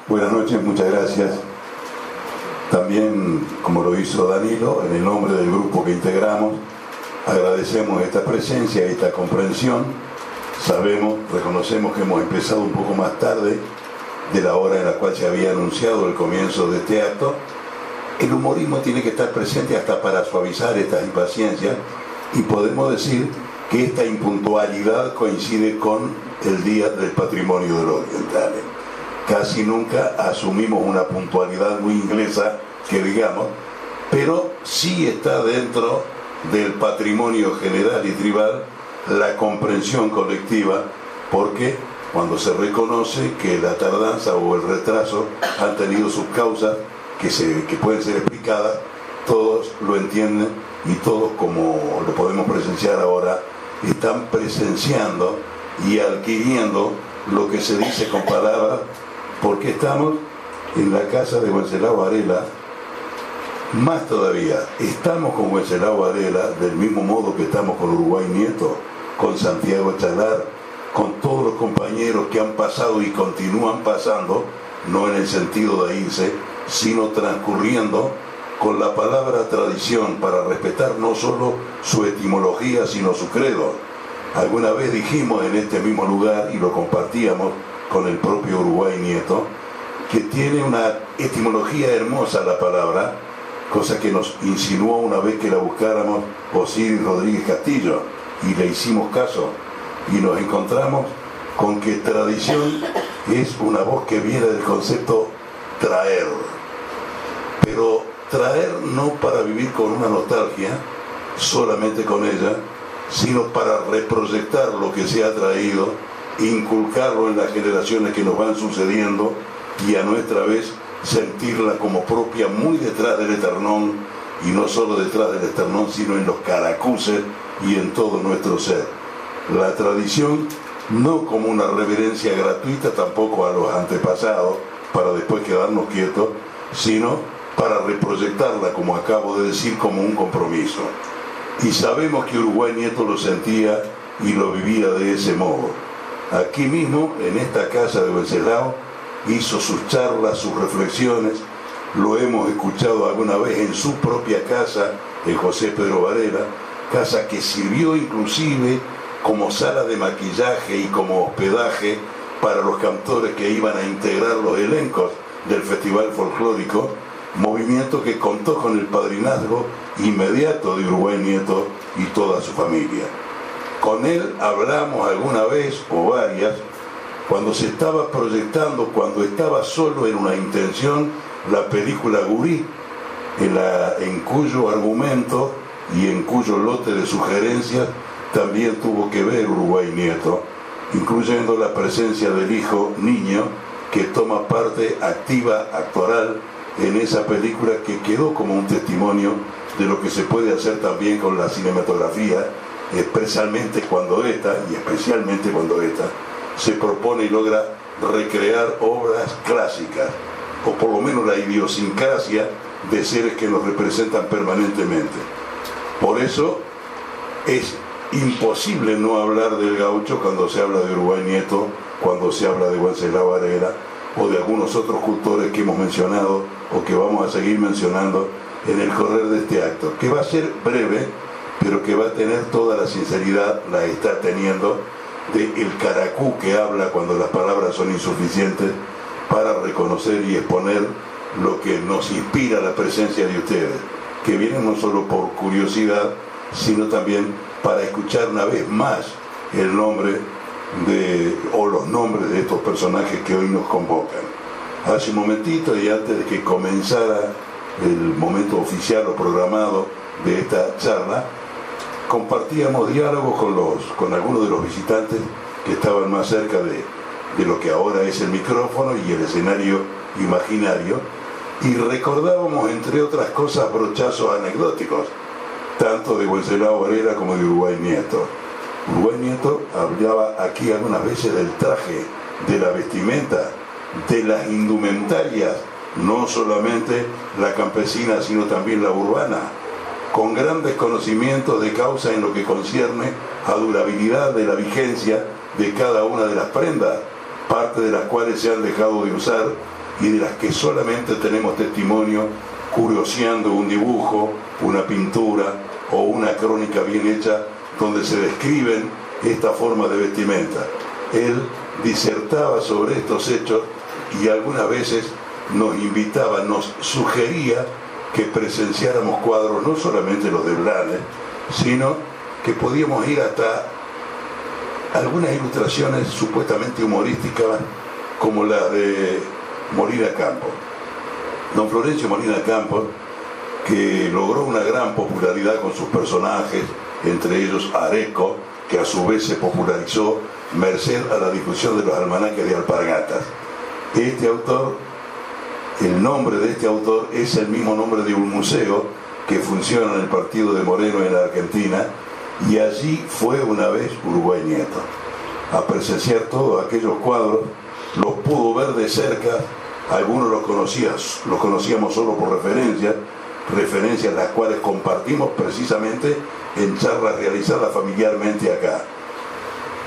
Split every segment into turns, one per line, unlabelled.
Buenas noches, muchas gracias. También, como lo hizo Danilo, en el nombre del grupo que integramos, agradecemos esta presencia, esta comprensión. Reconocemos que hemos empezado un poco más tarde de la hora en la cual se había anunciado el comienzo de este acto. El humorismo tiene que estar presente hasta para suavizar estas impaciencias, y podemos decir que esta impuntualidad coincide con el Día del Patrimonio de los Orientales. Casi nunca asumimos una puntualidad muy inglesa, que digamos, pero sí está dentro del patrimonio general y tribal la comprensión colectiva, porque cuando se reconoce que la tardanza o el retraso han tenido sus causas que pueden ser explicadas, todos lo entienden y todos, como lo podemos presenciar ahora, están presenciando y adquiriendo lo que se dice con palabras, porque estamos en la casa de Wenceslao Varela. Más todavía, estamos con Wenceslao Varela del mismo modo que estamos con Uruguay Nieto, con Santiago Chalar, con todos los compañeros que han pasado y continúan pasando, no en el sentido de irse, sino transcurriendo con la palabra tradición, para respetar no solo su etimología, sino su credo. Alguna vez dijimos en este mismo lugar, y lo compartíamos con el propio Uruguay Nieto, que tiene una etimología hermosa la palabra, cosa que nos insinuó una vez que la buscáramos Osiris Rodríguez Castillo, y le hicimos caso, y nos encontramos con que tradición es una voz que viene del concepto traer, pero traer no para vivir con una nostalgia, solamente con ella, sino para reproyectar lo que se ha traído, inculcarlo en las generaciones que nos van sucediendo, y a nuestra vez sentirla como propia, muy detrás del esternón, y no solo detrás del esternón, sino en los caracuces y en todo nuestro ser. La tradición no como una reverencia gratuita tampoco a los antepasados para después quedarnos quietos, sino para reproyectarla, como acabo de decir, como un compromiso. Y sabemos que Uruguay Nieto lo sentía y lo vivía de ese modo. Aquí mismo, en esta casa de Wenceslao, hizo sus charlas, sus reflexiones. Lo hemos escuchado alguna vez en su propia casa, en José Pedro Varela, casa que sirvió inclusive como sala de maquillaje y como hospedaje para los cantores que iban a integrar los elencos del Festival Folclórico, movimiento que contó con el padrinazgo inmediato de Uruguay Nieto y toda su familia. Con él hablamos alguna vez o varias, cuando se estaba proyectando, cuando estaba solo en una intención, la película Gurí, en cuyo argumento y en cuyo lote de sugerencias también tuvo que ver Uruguay Nieto, incluyendo la presencia del hijo Niño, que toma parte activa, actoral, en esa película, que quedó como un testimonio de lo que se puede hacer también con la cinematografía, especialmente cuando esta se propone y logra recrear obras clásicas, o por lo menos la idiosincrasia de seres que nos representan permanentemente. Por eso es imposible no hablar del gaucho cuando se habla de Uruguay Nieto, cuando se habla de Wenceslao Varela, o de algunos otros cultores que hemos mencionado o que vamos a seguir mencionando en el correr de este acto, que va a ser breve, pero que va a tener toda la sinceridad, la está teniendo, del caracú que habla cuando las palabras son insuficientes, para reconocer y exponer lo que nos inspira la presencia de ustedes, que vienen no solo por curiosidad, sino también para escuchar una vez más el nombre o los nombres de estos personajes que hoy nos convocan. Hace un momentito, y antes de que comenzara el momento oficial o programado de esta charla, compartíamos diálogos con algunos de los visitantes que estaban más cerca de lo que ahora es el micrófono y el escenario imaginario, y recordábamos, entre otras cosas, brochazos anecdóticos, tanto de Wenceslao Varela como de Uruguay Nieto. Uruguay Nieto hablaba aquí algunas veces del traje, de la vestimenta, de las indumentarias, no solamente la campesina, sino también la urbana, con grandes conocimientos de causa en lo que concierne a durabilidad de la vigencia de cada una de las prendas, parte de las cuales se han dejado de usar y de las que solamente tenemos testimonio curioseando un dibujo, una pintura o una crónica bien hecha donde se describen esta forma de vestimenta. Él disertaba sobre estos hechos y algunas veces nos invitaba, nos sugería que presenciáramos cuadros, no solamente los de Blanes, sino que podíamos ir hasta algunas ilustraciones supuestamente humorísticas como la de Molina Campos. Don Florencio Molina Campos, que logró una gran popularidad con sus personajes, entre ellos Areco, que a su vez se popularizó merced a la difusión de los almanaques de alpargatas. Este autor, el nombre de este autor es el mismo nombre de un museo que funciona en el partido de Moreno en la Argentina, y allí fue una vez Uruguay Nieto a presenciar todos aquellos cuadros. Los pudo ver de cerca, algunos los conocíamos solo por referencias las cuales compartimos precisamente en charlas realizadas familiarmente acá.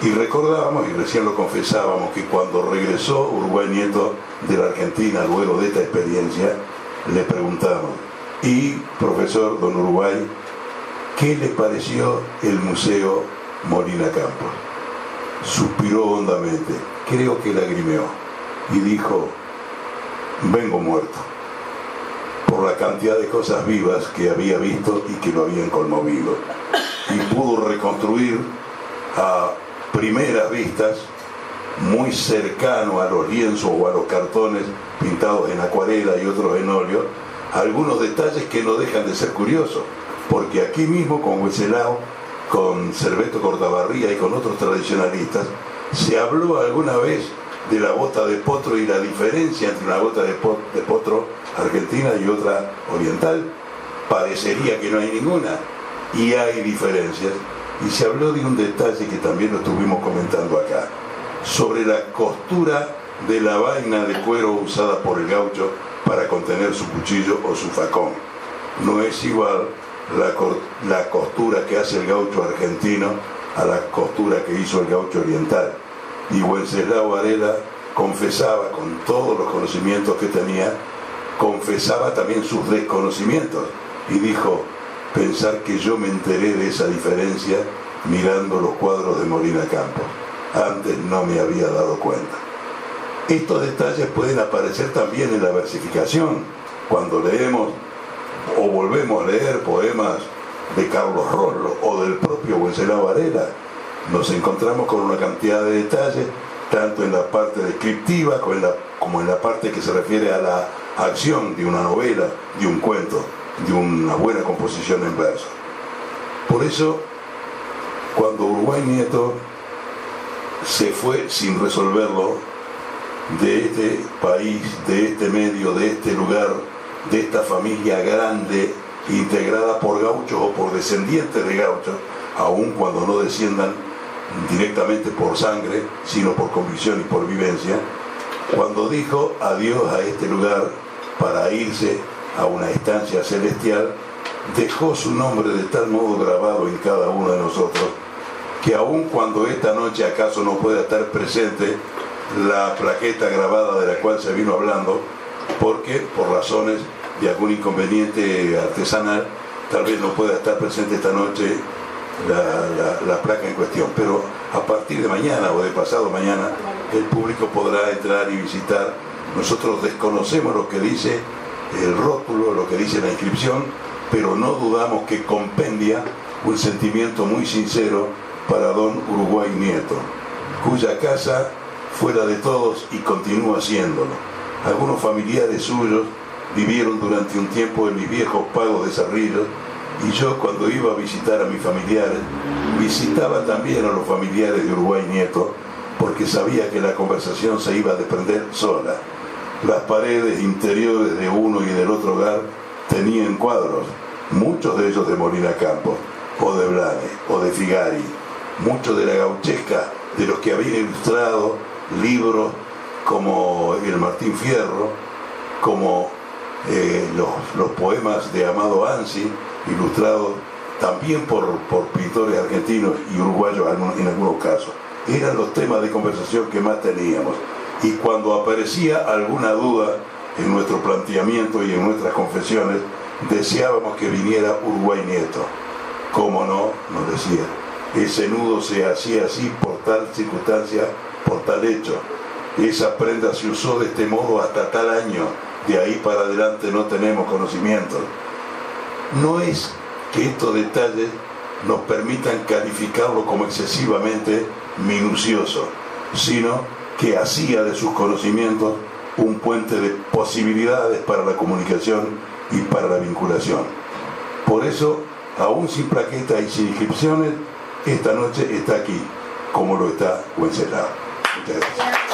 Y recordábamos, y recién lo confesábamos, que cuando regresó Uruguay Nieto de la Argentina luego de esta experiencia, le preguntamos: y profesor don Uruguay, ¿qué le pareció el Museo Molina Campos? Suspiró hondamente, creo que lagrimeó, y dijo: vengo muerto, por la cantidad de cosas vivas que había visto y que lo habían conmovido. Y pudo reconstruir a primeras vistas, muy cercano a los lienzos o a los cartones pintados en acuarela y otros en óleo, algunos detalles que no dejan de ser curiosos, porque aquí mismo con Wenceslao, con Serveto Cortabarría y con otros tradicionalistas, se habló alguna vez de la bota de potro y la diferencia entre una bota de potro argentina y otra oriental. Parecería que no hay ninguna, y hay diferencias. Y se habló de un detalle que también lo estuvimos comentando acá, sobre la costura de la vaina de cuero usada por el gaucho para contener su cuchillo o su facón. No es igual la costura que hace el gaucho argentino a la costura que hizo el gaucho oriental. Y Wenceslao Varela confesaba, con todos los conocimientos que tenía, confesaba también sus desconocimientos, y dijo: pensar que yo me enteré de esa diferencia mirando los cuadros de Molina Campos, antes no me había dado cuenta. Estos detalles pueden aparecer también en la versificación, cuando leemos o volvemos a leer poemas de Carlos Rollo o del propio Wenceslao Varela. Nos encontramos con una cantidad de detalles, tanto en la parte descriptiva como en la parte que se refiere a la acción de una novela, de un cuento, de una buena composición en verso. Por eso, cuando Uruguay Nieto se fue sin resolverlo de este país, de este medio, de este lugar, de esta familia grande, integrada por gauchos o por descendientes de gauchos, aun cuando no desciendan directamente por sangre, sino por convicción y por vivencia, cuando dijo adiós a este lugar para irse a una estancia celestial, dejó su nombre de tal modo grabado en cada uno de nosotros, que aun cuando esta noche acaso no pueda estar presente la plaqueta grabada de la cual se vino hablando, porque por razones de algún inconveniente artesanal tal vez no pueda estar presente esta noche la placa en cuestión, pero a partir de mañana o de pasado mañana el público podrá entrar y visitar. Nosotros desconocemos lo que dice el rótulo, lo que dice la inscripción, pero no dudamos que compendia un sentimiento muy sincero para don Uruguay Nieto, cuya casa fuera de todos y continúa siéndolo. Algunos familiares suyos vivieron durante un tiempo en mis viejos pagos de Cerrillos, y yo, cuando iba a visitar a mis familiares, visitaba también a los familiares de Uruguay Nieto, porque sabía que la conversación se iba a desprender sola. Las paredes interiores de uno y del otro hogar tenían cuadros, muchos de ellos de Molina Campos, o de Blanes, o de Figari, muchos de la gauchesca, de los que habían ilustrado libros como el Martín Fierro, como los poemas de Amado Ansi, ilustrados también por pintores argentinos y uruguayos en algunos casos. Eran los temas de conversación que más teníamos. y cuando aparecía alguna duda en nuestro planteamiento y en nuestras confesiones, deseábamos que viniera Uruguay Nieto. ¿Cómo no?, nos decía. Ese nudo se hacía así por tal circunstancia, por tal hecho. Esa prenda se usó de este modo hasta tal año, de ahí para adelante no tenemos conocimiento. No es que estos detalles nos permitan calificarlo como excesivamente minucioso, sino que hacía de sus conocimientos un puente de posibilidades para la comunicación y para la vinculación. Por eso, aún sin plaqueta y sin inscripciones, esta noche está aquí, como lo está Wenceslao. Muchas gracias.